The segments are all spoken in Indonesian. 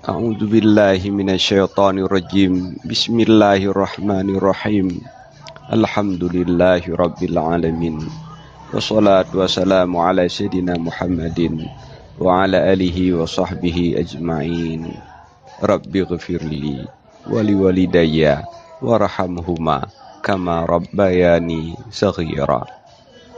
A'udzu billahi minasyaitonir rajim. Bismillahirrahmanirrahim. Alhamdulillahi rabbil alamin. Wassalatu wassalamu ala sayyidina Muhammadin wa ala alihi wa sahbihi ajma'in. Rabbi ghfirli wa liwalidayya warhamhuma kama rabbayani saghira.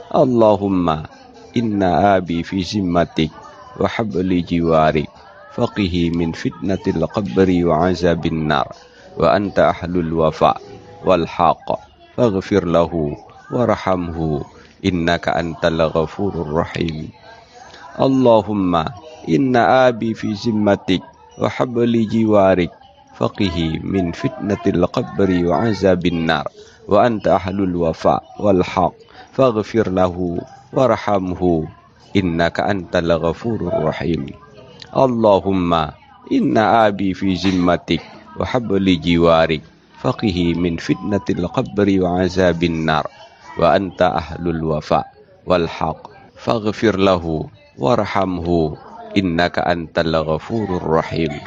Allahumma inna abi fi zimmatik wa habli jiwarik faqihi min fitnatil qabri wa azabin nar wa anta ahlul wafa wal haqq faghfir lahu warhamhu innaka antal ghafurur rahim. Allahumma inna abi fi zimmatik wa habli jiwarik faqihi min fitnatil qabri wa azabin nar wa anta ahlul wafa wal haqq faghfir lahu warhamhu innaka antal ghafurur rahim. Allahumma inna abi fi zimmatik wa habli jiwarik faqihi min fitnatil qabri wa azabin nar wa anta ahlul wafa wal haqq faghfir lahu warhamhu innaka antal ghafurur rahim.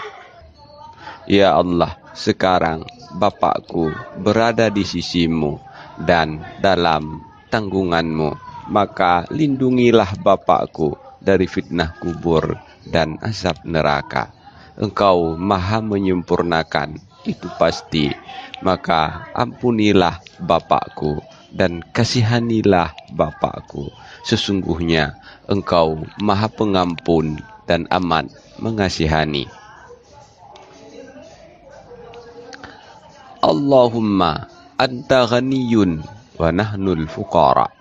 Ya Allah, sekarang bapakku berada di sisimu dan dalam tanggunganmu, maka lindungilah bapakku dari fitnah kubur dan azab neraka. Engkau maha menyempurnakan, itu pasti. Maka ampunilah bapakku dan kasihanilah bapakku. Sesungguhnya engkau maha pengampun dan amat mengasihani. Allahumma anta ghaniyun wa nahnul fuqara.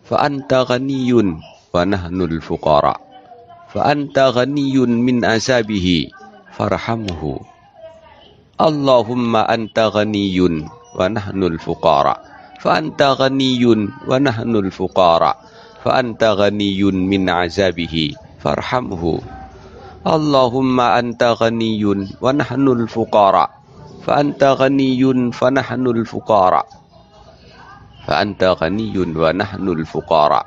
Fa anta ghaniyun wa nahnul fuqara. Fa anta ghaniyun min azabihi farhamhu. Allahumma anta ghaniyun wa nahnul fuqara. Fa anta ghaniyun wa nahnul fuqara. Fa anta ghaniyun min azabihi farhamhu. Allahumma anta ghaniyun wa nahnul fuqara. Fa anta ghaniyun fa nahnul fuqara. Fa anta ghaniyun wa nahnul fuqara.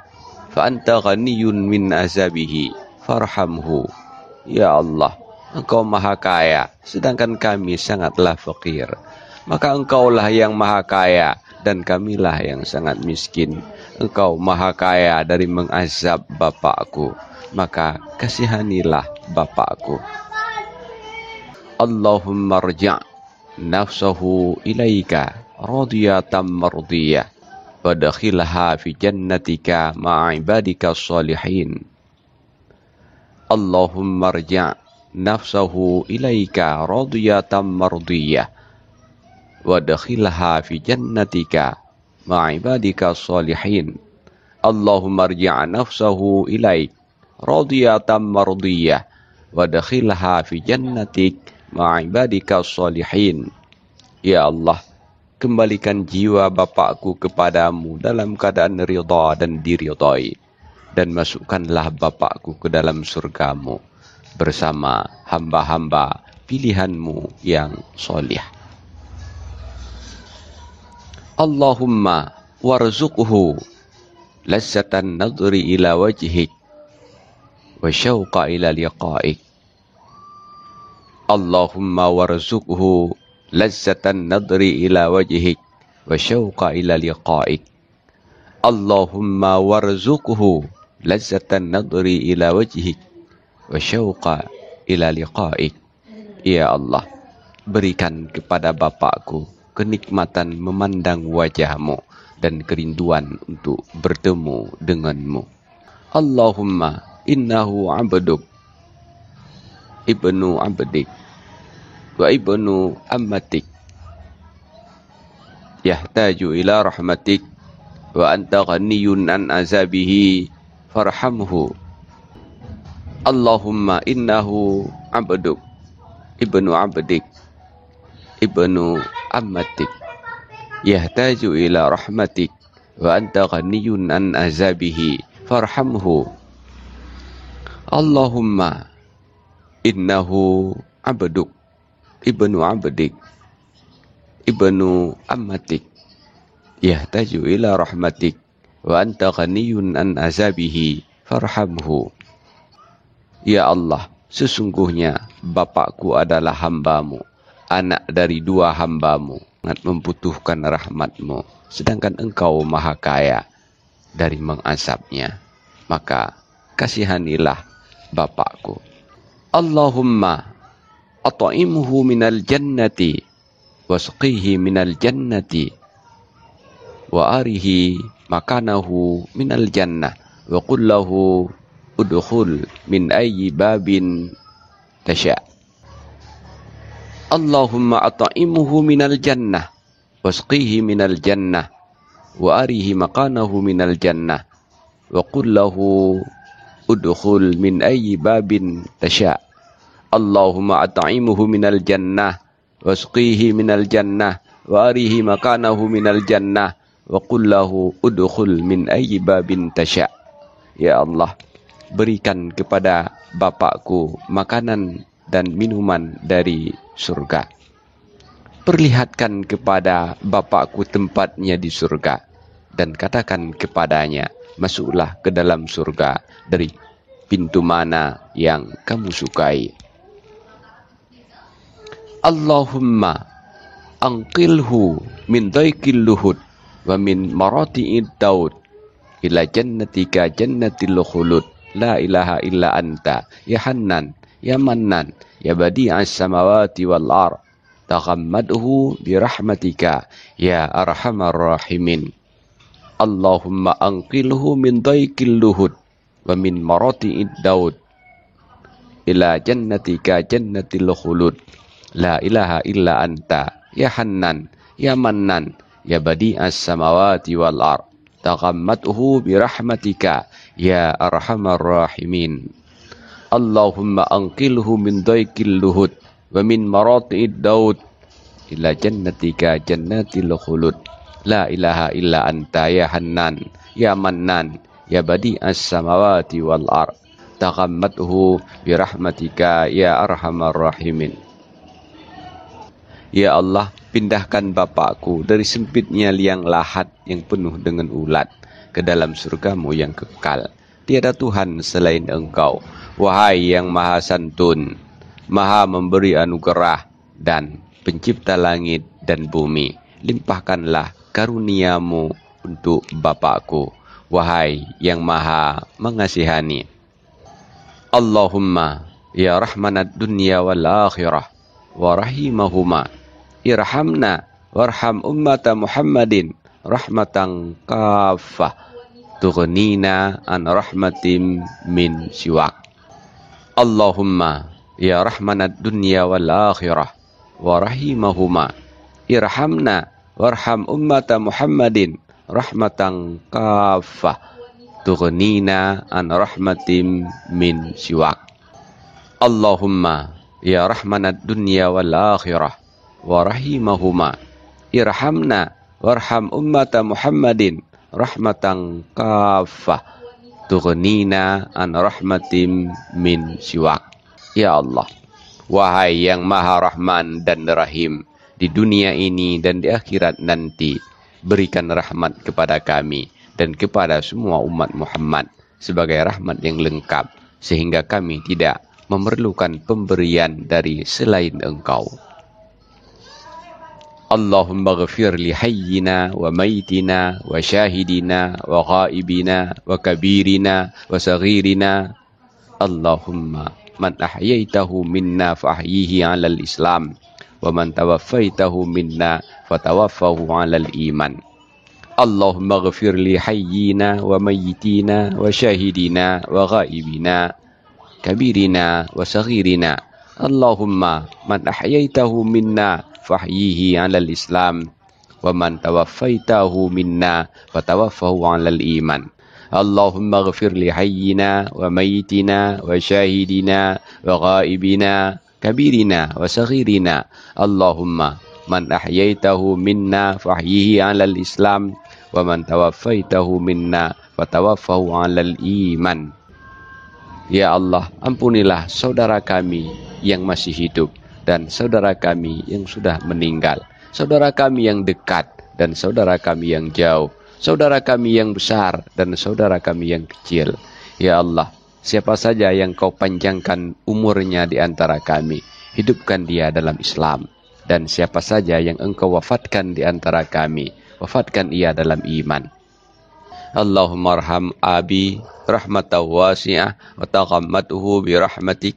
Fa anta ghaniyun min azabihi farhamhu. Ya Allah, engkau maha kaya, sedangkan kami sangatlah fakir. Maka engkaulah yang maha kaya dan kamilah yang sangat miskin. Engkau maha kaya dari mengazab bapakku, maka kasihanilah bapakku. Allahumma rja' nafsahu ilaika radiyatan mardiyah wa dakhilha fi jannatika ma'a ibadika sholihin. Allahumma rja' nafsahu ilaika radiyatan mardiyah wa dakhilha fi jannatika ma'a ibadika sholihin. Allahumma rja' nafsahu ilaik radiyatan mardiyah wa dakhilha fi jannatik ma'a ibadika sholihin. Ya Allah, kembalikan jiwa bapakku kepadamu dalam keadaan ridha dan diridhai, dan masukkanlah bapakku ke dalam surgamu bersama hamba-hamba pilihanmu yang solih. Allahumma warzuqhu lazzatan nadri ila wajhik wa syauqa ila liqa'ik. Allahumma warzuqhu lazzatan nadri ila wajhik wa syauqa ila liqa'ik. Allahumma warzuqhu lazzatan nadri ila wajhik wa syauqa ila liqa'ik. Ya Allah, berikan kepada bapakku kenikmatan memandang wajahmu dan kerinduan untuk bertemu denganmu. Allahumma innahu abduk ibnu abdik wa ibnu ammatik yahtaju ila rahmatik wa anta ghaniyun an azabihi farhamhu. Allahumma innahu abduk ibnu abdik ibnu ammatik yahtaju ila rahmatik wa anta ghaniyun an azabihi farhamhu. Allahumma innahu abduk ibnu abdik ibnu ammatik yahtaju ila rahmatik wa anta ghaniyun an azabihi farhamhu. Ya Allah, Sesungguhnya bapakku adalah hambamu, anak dari dua hambamu, sangat membutuhkan rahmatmu, sedangkan engkau maha kaya dari mengasapnya. Maka kasihanilah bapakku. Allahumma at'imhu minal jannati wasqihi minal jannati wa arihi makanahu minal jannah wa qul lahu udkhul min ayyi babin tasha. Allahumma at'imhu minal jannah wasqihi minal jannah wa arihi makanahu minal jannah wa qul lahu udkhul min ayyi babin tasha. Allahumma at'imhu minal jannah wasqihi minal jannah wa arihi makanahu minal jannah wa qul lahu udkhul min ayyi babin tasha. Ya Allah, berikan kepada bapakku makanan dan minuman dari surga. Perlihatkan kepada bapakku tempatnya di surga dan katakan kepadanya, masuklah ke dalam surga dari pintu mana yang kamu sukai. Allahumma anqilhu min dhaiqil luhud wa min marati'id daud ila jannatika jannatil khulud la ilaha illa anta ya Hannan ya Mannan ya badi'as samawati wal ard taghammadhu bi rahmatika ya arhamar rahimin. Allahumma anqilhu min dhaiqil luhud wa min marati'id daud ila jannatika jannatil khulud la ilaha illa anta ya Hannan ya Mannan ya badi'as samawati wal ard taghammadhu bi rahmatika ya arhamar rahimin. Allahumma anqilhu min dhaiqil luhud wa min marati'id daud ila jannatika jannatil khulud la ilaha illa anta ya Hannan ya Mannan ya badi'as samawati wal ard taghammadhu bi rahmatika ya arhamar rahimin. Ya Allah, pindahkan bapakku dari sempitnya liang lahat yang penuh dengan ulat ke dalam surgamu yang kekal. Tiada Tuhan selain Engkau, wahai yang maha santun, maha memberi anugerah dan pencipta langit dan bumi. Limpahkanlah karuniamu untuk bapakku, wahai yang maha mengasihani. Allahumma ya rahmanad dunya wal akhirah wa rahimahuma irhamna warham ummata Muhammadin rahmatan kafah tughnina an rahmatim min siwak. Allahumma ya rahmanad dunya wal akhirah wa rahimahuma irhamna warham ummata Muhammadin rahmatan kafah tughnina an rahmatim min siwak. Allahumma ya rahmanad dunya wal akhirah wa rahimahuma irhamna warham ummata Muhammadin rahmatan kafah tughnina an rahmatim min siwak. Ya Allah, wahai yang maha rahman dan rahim, di dunia ini dan di akhirat nanti, berikan rahmat kepada kami dan kepada semua umat Muhammad sebagai rahmat yang lengkap, sehingga kami tidak memerlukan pemberian dari selain Engkau. Allahumma ghafir li hayyina wa maytina wa syahidina wa ghaibina wa kabirina wa saghirina. Allahumma man ahyaitahu minna fahyihi 'alal Islam wa man tawaffaitahu minna fatawaffahu 'alal iman. Allahumma ghafir li hayyina wa mayyitina wa syahidina wa ghaibina kabirina wa saghirina. Allahumma man ahyaitahu minna fahyihi 'alal Islam wa man tawaffaitahu minna fatawaffahu 'alal iman. Allahumma ighfir li hayyina wa mayyitina wa syahidina wa ghaibina kabirina wa saghirina. Allahumma man ahyaitahu minna fahyihi 'alal Islam wa man tawaffaitahu minna fatawaffahu 'alal iman. Ya Allah, ampunilah saudara kami yang masih hidup dan saudara kami yang sudah meninggal, saudara kami yang dekat dan saudara kami yang jauh, saudara kami yang besar dan saudara kami yang kecil. Ya Allah, siapa saja yang kau panjangkan umurnya di antara kami, hidupkan dia dalam Islam. Dan siapa saja yang engkau wafatkan di antara kami, wafatkan ia dalam iman. Allahumma arham abi rahmatan wasi'ah wa taghammadhu bi rahmatik.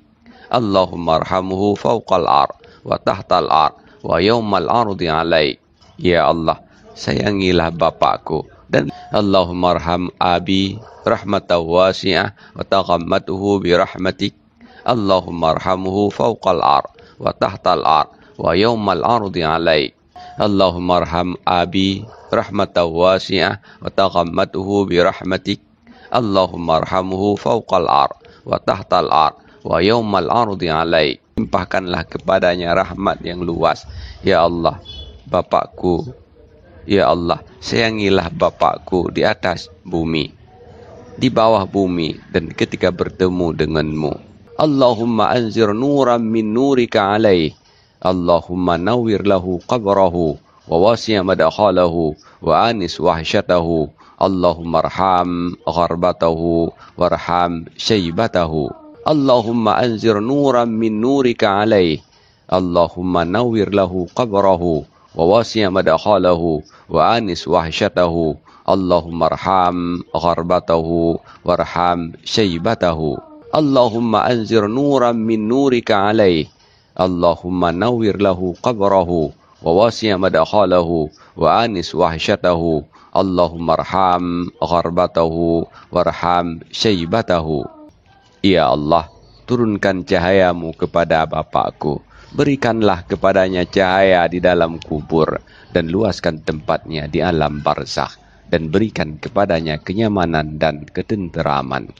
Allahumma arhamhu fawqal ar wa tahtal ar wa yawmal ardi alaik. Ya Allah, sayangilah bapakku. Dan Allahumma arham abi rahmatan wasi'ah wa taghammadhu bi rahmatik. Allahumma arhamhu fawqal ar wa tahtal ar wa yawmal ardi alaik. Allahumma arham abi rahmatan wasi'ah wa taghammadhu bi rahmatik. Allahumma arhamhu fawqal ar wa tahtal ar wa yawmal ardi alaik. Limpahkanlah kepadanya rahmat yang luas. Ya Allah, bapakku, ya Allah, sayangilah bapakku di atas bumi, di bawah bumi, dan ketika bertemu denganmu. Allahumma anzir nuran min nurika alaih. Allahumma nawwir lahu qabrahu wa wasi' madkhalahu wa anis wahsyatahu. Allahumma arham gharbatahu warham syaibatahu. Allahumma anzir nuran min nurika alaih. Allahumma nawwir lahu qabrahu wa wasi' madkhalahu wa anis wahsyatahu. Allahumma arham gharbatahu warham syaibatahu. Allahumma anzir nuran min nurika alaih. Allahumma nawwir lahu qabrahu wa wasi' madkhalahu wa anis wahsyatahu. Allahumma arham gharbatahu warham syaibatahu. Ya Allah, turunkan cahayamu kepada bapakku. Berikanlah kepadanya cahaya di dalam kubur dan luaskan tempatnya di alam barzakh, dan berikan kepadanya kenyamanan dan ketenteraman.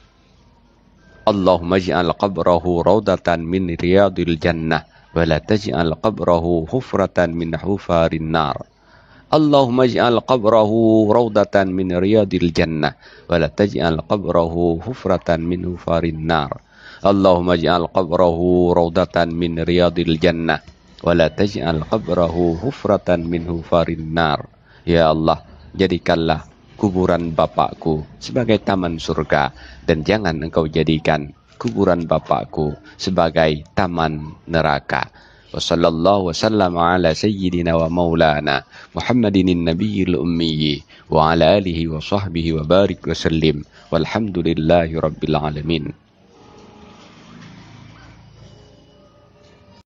Allahumma ij'al qabrahu raudatan min riyadil jannah wa la taj'al qabrahu hufratan min hufarin nar. Allahumma ij'al qabrahu raudatan min riyadil jannah wa la taj'al qabrahu hufratan min hufarin nar. Allahumma ij'al qabrahu raudatan min riyadil jannah wa la taj'al qabrahu hufratan min hufarin nar. Ya Allah, jadikanlah kuburan bapakku sebagai taman surga, dan jangan engkau jadikan kuburan bapakku sebagai taman neraka. Wa sallallahu wasallam ala sayyidina wa maulana Muhammadin nabiyil ummi wa ala alihi wa sahbihi wa barik wa sallim walhamdulillahi rabbil alamin.